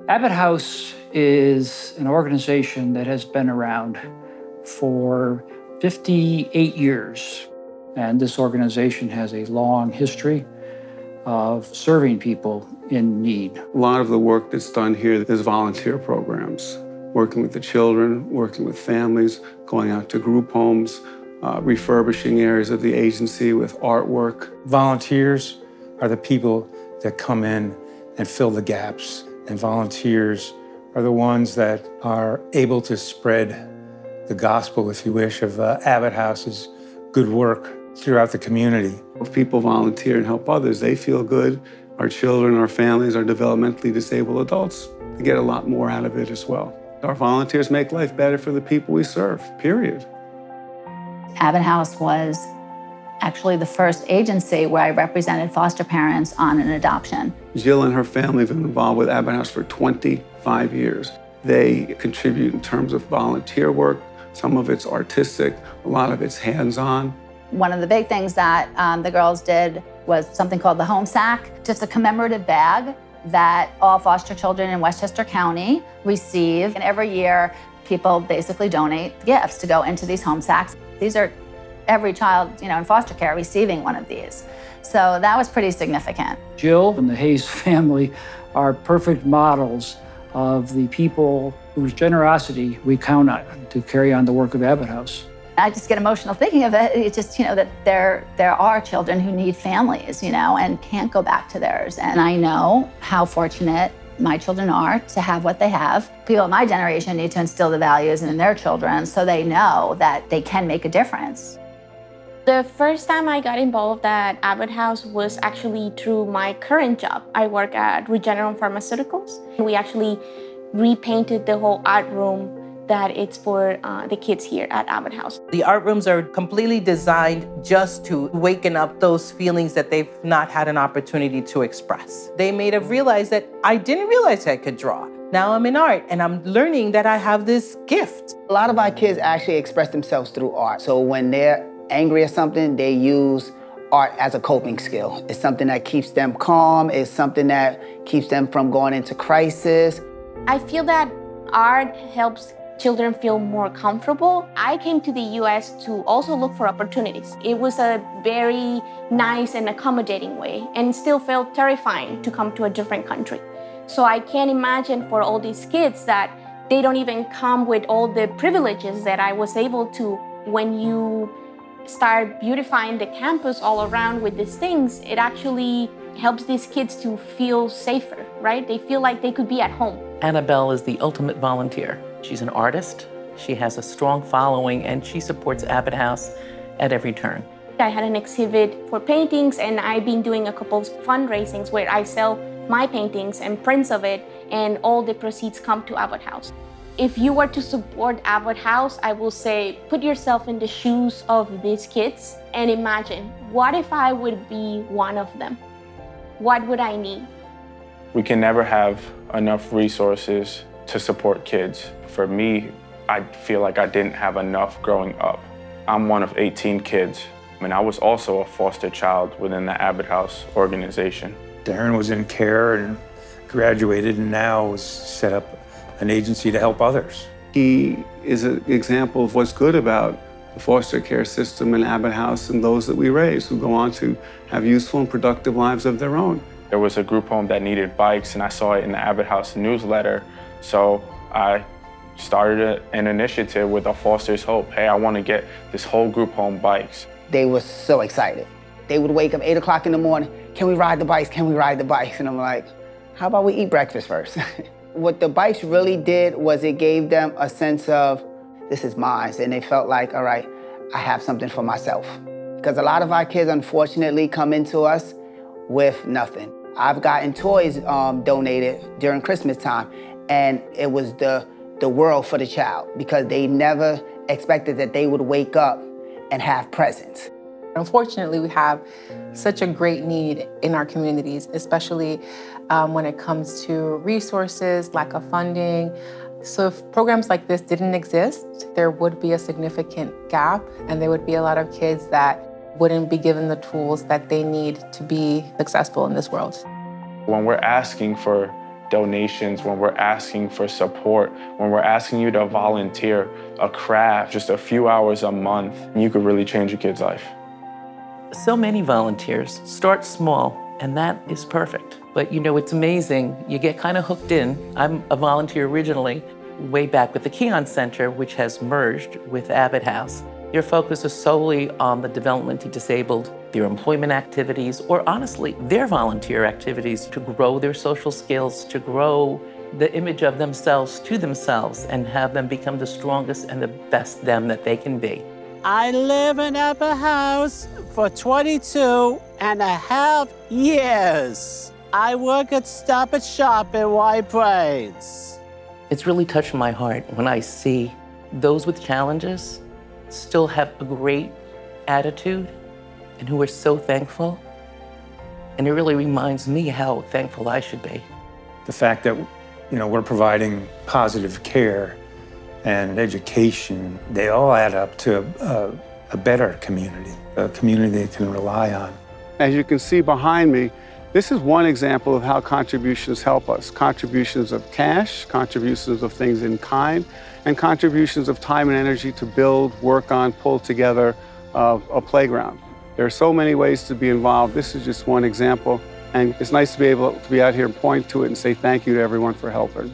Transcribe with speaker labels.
Speaker 1: Abbott House is an organization that has been around for 58 years. And this organization has a long history of serving people in need.
Speaker 2: A lot of the work that's done here is volunteer programs, working with the children, working with families, going out to group homes, refurbishing areas of the agency with artwork.
Speaker 3: Volunteers are the people that come in and fill the gaps. And volunteers are the ones that are able to spread the gospel, if you wish, of Abbott House's good work throughout the community.
Speaker 2: If people volunteer and help others, they feel good. Our children, our families, our developmentally disabled adults, they get a lot more out of it as well. Our volunteers make life better for the people we serve, period.
Speaker 4: Abbott House was actually the first agency where I represented foster parents on an adoption.
Speaker 2: Ziel and her family have been involved with Abbott House for 25 years. They contribute in terms of volunteer work. Some of it's artistic, a lot of it's hands-on.
Speaker 4: One of the big things that the girls did was something called the Home Sack, just a commemorative bag that all foster children in Westchester County receive. And every year, people basically donate gifts to go into these home sacks. These are every child, in foster care receiving one of these. So that was pretty significant.
Speaker 1: Jill and the Hayes family are perfect models of the people whose generosity we count on to carry on the work of Abbott House.
Speaker 4: I just get emotional thinking of it. It's just, that there are children who need families, and can't go back to theirs. And I know how fortunate my children are to have what they have. People of my generation need to instill the values in their children so they know that they can make a difference.
Speaker 5: The first time I got involved at Abbott House was actually through my current job. I work at Regeneron Pharmaceuticals. We actually repainted the whole art room that it's for the kids here at Abbott House.
Speaker 6: The art rooms are completely designed just to waken up those feelings that they've not had an opportunity to express. They made us realize that I didn't realize I could draw. Now I'm in art and I'm learning that I have this gift.
Speaker 7: A lot of our kids actually express themselves through art. So when they're angry at something, they use art as a coping skill. It's something that keeps them calm. It's something that keeps them from going into crisis.
Speaker 5: I feel that art helps children feel more comfortable. I came to the US to also look for opportunities. It was a very nice and accommodating way, and still felt terrifying to come to a different country. So I can't imagine for all these kids that they don't even come with all the privileges that I was able to. When you start beautifying the campus all around with these things, it actually helps these kids to feel safer, right? They feel like they could be at home.
Speaker 8: Annabel is the ultimate volunteer. She's an artist, she has a strong following, and she supports Abbott House at every turn.
Speaker 5: I had an exhibit for paintings, and I've been doing a couple of fundraisings where I sell my paintings and prints of it, and all the proceeds come to Abbott House. If you were to support Abbott House, I will say, put yourself in the shoes of these kids and imagine, what if I would be one of them? What would I need?
Speaker 9: We can never have enough resources to support kids. For me, I feel like I didn't have enough growing up. I'm one of 18 kids, and I was also a foster child within the Abbott House organization.
Speaker 3: Darren was in care and graduated and now was set up an agency to help others.
Speaker 2: He is an example of what's good about the foster care system in Abbott House and those that we raise who go on to have useful and productive lives of their own.
Speaker 9: There was a group home that needed bikes, and I saw it in the Abbott House newsletter. So I started an initiative with Our Foster's Hope. Hey, I want to get this whole group home bikes.
Speaker 7: They were so excited. They would wake up 8 o'clock in the morning, can we ride the bikes, can we ride the bikes? And I'm like, how about we eat breakfast first? What the bikes really did was it gave them a sense of, this is mine. And they felt like, all right, I have something for myself. Because a lot of our kids, unfortunately, come into us with nothing. I've gotten toys donated during Christmas time, and it was the world for the child because they never expected that they would wake up and have presents.
Speaker 10: Unfortunately, we have such a great need in our communities, especially when it comes to resources, lack of funding. So if programs like this didn't exist, there would be a significant gap, and there would be a lot of kids that wouldn't be given the tools that they need to be successful in this world.
Speaker 9: When we're asking for donations, when we're asking for support, when we're asking you to volunteer a craft, just a few hours a month, you could really change a kid's life.
Speaker 8: So many volunteers start small, and that is perfect. But you know, it's amazing. You get kind of hooked in. I'm a volunteer originally, way back with the Keon Center, which has merged with Abbott House. Your focus is solely on the developmentally disabled, their employment activities, or honestly, their volunteer activities to grow their social skills, to grow the image of themselves to themselves, and have them become the strongest and the best them that they can be.
Speaker 11: I live in Abbott House for 22.5 years. I work at Stop and Shop in White Plains.
Speaker 8: It's really touched my heart when I see those with challenges still have a great attitude and who are so thankful. And it really reminds me how thankful I should be.
Speaker 3: The fact that, we're providing positive care and education, they all add up to a better community, a community they can rely on.
Speaker 2: As you can see behind me, this is one example of how contributions help us. Contributions of cash, contributions of things in kind, and contributions of time and energy to build, work on, pull together a playground. There are so many ways to be involved. This is just one example. And it's nice to be able to be out here and point to it and say thank you to everyone for helping.